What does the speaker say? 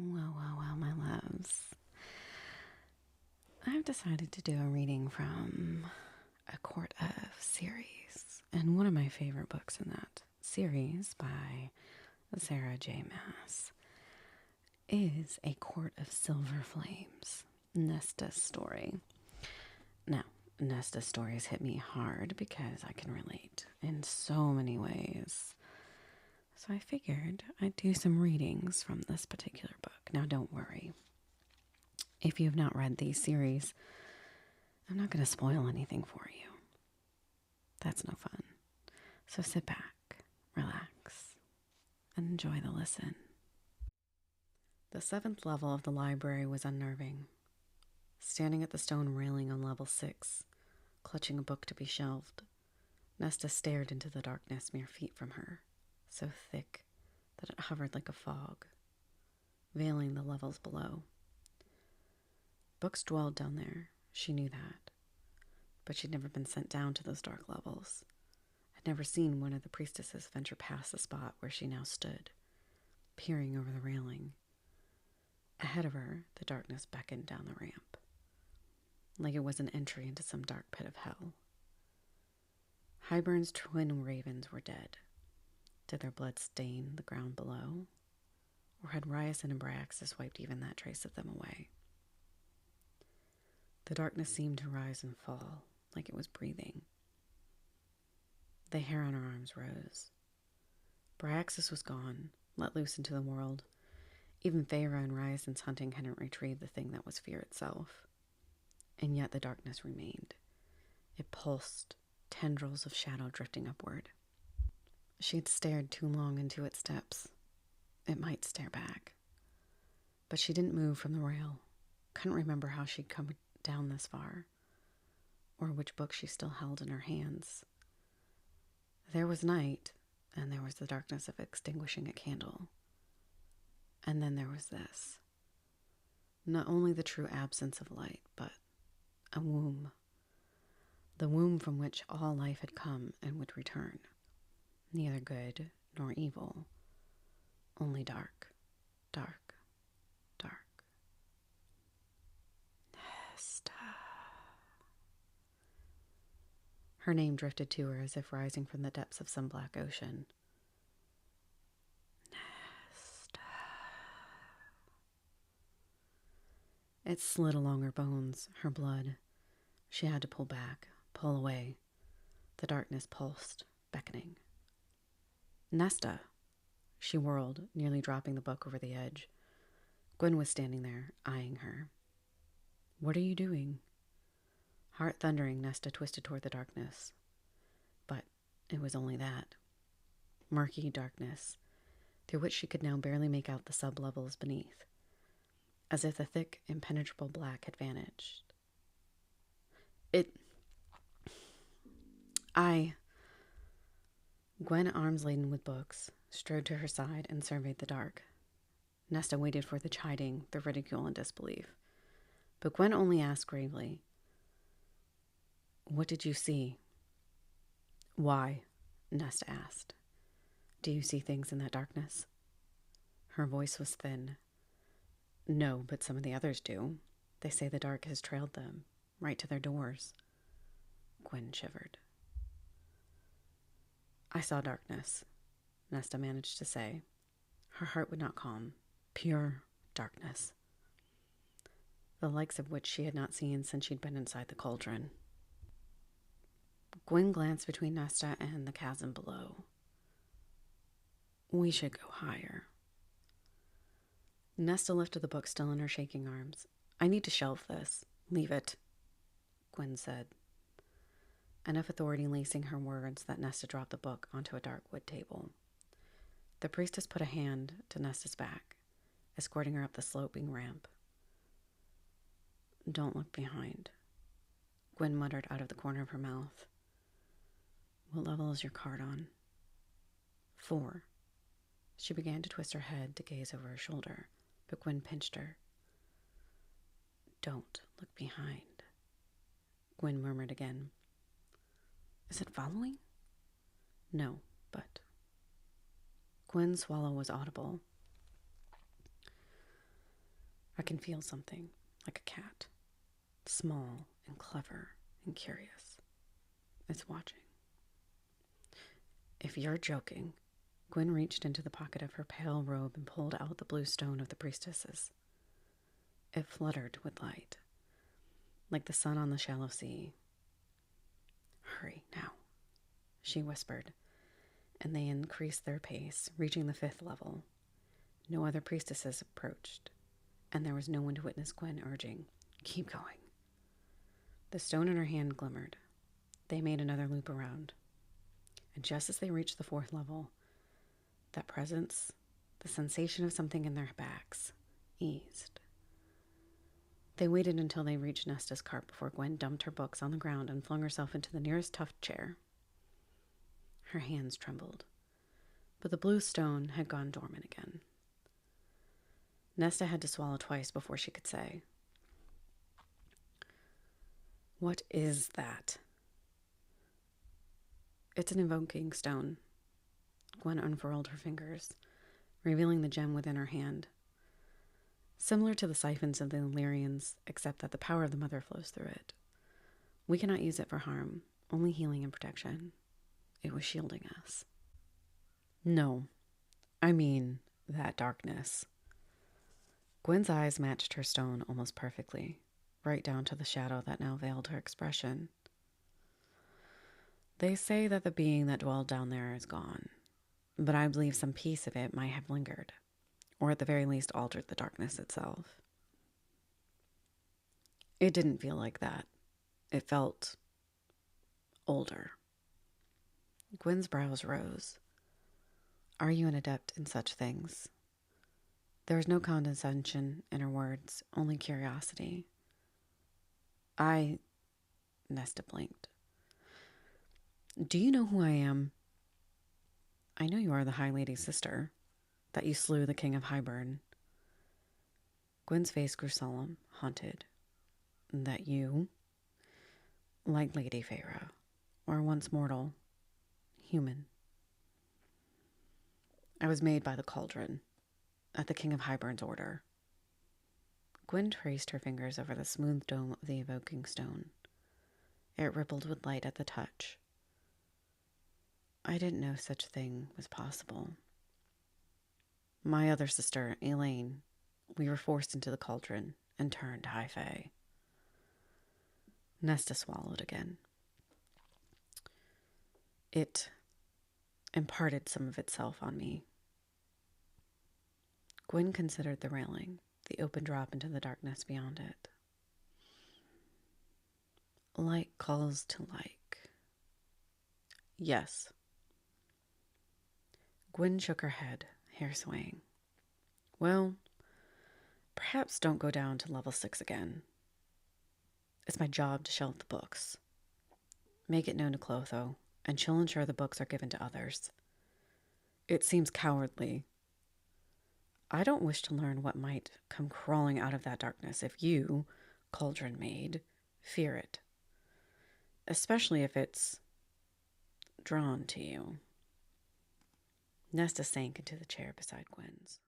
Well, my loves. I've decided to do a reading from A Court of series, and one of my favorite books in that series by Sarah J. Maas is A Court of Silver Flames, Nesta's story. Now, Nesta's stories hit me hard because I can relate in so many ways. So I figured I'd do some readings from this particular book. Now, don't worry. If you have not read these series, I'm not going to spoil anything for you. That's no fun. So sit back, relax, and enjoy the listen. The 7th level of the library was unnerving. Standing at the stone railing on level 6, clutching a book to be shelved, Nesta stared into the darkness mere feet from her, so thick that it hovered like a fog, veiling the levels below. Books dwelled down there, she knew that, but she'd never been sent down to those dark levels, had never seen one of the priestesses venture past the spot where she now stood, peering over the railing. Ahead of her, the darkness beckoned down the ramp, like it was an entry into some dark pit of hell. Hybern's twin ravens were dead. Did their blood stain the ground below? Or had Ryerson and Bryaxis wiped even that trace of them away? The darkness seemed to rise and fall, like it was breathing. The hair on her arms rose. Bryaxis was gone, let loose into the world. Even Feyre and Ryerson's hunting hadn't retrieved the thing that was fear itself. And yet the darkness remained. It pulsed, tendrils of shadow drifting upward. She'd stared too long into its depths. It might stare back. But she didn't move from the rail. Couldn't remember how she'd come down this far, or which book she still held in her hands. There was night, and there was the darkness of extinguishing a candle. And then there was this. Not only the true absence of light, but a womb. The womb from which all life had come and would return. Neither good nor evil. Only dark, dark, dark. Nesta. Her name drifted to her as if rising from the depths of some black ocean. Nesta. It slid along her bones, her blood. She had to pull back, pull away. The darkness pulsed, beckoning. Nesta. She whirled, nearly dropping the book over the edge. Gwyn was standing there, eyeing her. What are you doing? Heart thundering, Nesta twisted toward the darkness. But it was only that. Murky darkness, through which she could now barely make out the sub-levels beneath, as if the thick, impenetrable black had vanished. Gwyn, arms laden with books, strode to her side and surveyed the dark. Nesta waited for the chiding, the ridicule and disbelief. But Gwyn only asked gravely, What did you see? Why? Nesta asked. Do you see things in that darkness? Her voice was thin. No, but some of the others do. They say the dark has trailed them, right to their doors. Gwyn shivered. I saw darkness, Nesta managed to say. Her heart would not calm. Pure darkness. The likes of which she had not seen since she'd been inside the cauldron. Gwyn glanced between Nesta and the chasm below. We should go higher. Nesta lifted the book still in her shaking arms. I need to shelve this. Leave it, Gwyn said. Enough authority lacing her words that Nesta dropped the book onto a dark wood table. The priestess put a hand to Nesta's back, escorting her up the sloping ramp. Don't look behind, Gwyn muttered out of the corner of her mouth. What level is your card on? 4. She began to twist her head to gaze over her shoulder, but Gwyn pinched her. Don't look behind, Gwyn murmured again. Is it following? No, but... Gwyn's swallow was audible. I can feel something, like a cat, small and clever and curious. It's watching. If you're joking, Gwyn reached into the pocket of her pale robe and pulled out the blue stone of the priestesses. It fluttered with light, like the sun on the shallow sea. Hurry, now, she whispered, and they increased their pace, reaching the 5th level. No other priestesses approached, and there was no one to witness Gwyn urging, "Keep going." The stone in her hand glimmered. They made another loop around, and just as they reached the 4th level, that presence, the sensation of something in their backs, eased. They waited until they reached Nesta's cart before Gwyn dumped her books on the ground and flung herself into the nearest tuft chair. Her hands trembled, but the blue stone had gone dormant again. Nesta had to swallow twice before she could say, "What is that?" "It's an invoking stone." Gwyn unfurled her fingers, revealing the gem within her hand. Similar to the siphons of the Illyrians, except that the power of the mother flows through it. We cannot use it for harm, only healing and protection. It was shielding us. "No, I mean that darkness." Gwyn's eyes matched her stone almost perfectly, right down to the shadow that now veiled her expression. "They say that the being that dwelled down there is gone, but I believe some piece of it might have lingered, or at the very least altered the darkness itself." It didn't feel like that. It felt older. Gwyn's brows rose. "Are you an adept in such things?" There was no condescension in her words, only curiosity. Nesta blinked. "Do you know who I am?" "I know you are the High Lady's sister, that you slew the King of Hybern." Gwyn's face grew solemn, haunted. "That you, like Lady Feyre, were once mortal, human." "I was made by the cauldron, at the King of Hybern's order." Gwyn traced her fingers over the smooth dome of the evoking stone. It rippled with light at the touch. "I didn't know such a thing was possible. My other sister, Elaine, we were forced into the cauldron and turned High Fae." Nesta swallowed again. "It imparted some of itself on me." Gwyn considered the railing, the open drop into the darkness beyond it. "Like calls to like." "Yes." Gwyn shook her head, hair swaying. "Well, perhaps don't go down to level 6 again. It's my job to shelve the books. Make it known to Clotho, and she'll ensure the books are given to others. It seems cowardly. I don't wish to learn what might come crawling out of that darkness if you, Cauldron Maid, fear it. Especially if it's drawn to you." Nesta sank into the chair beside Gwyn's.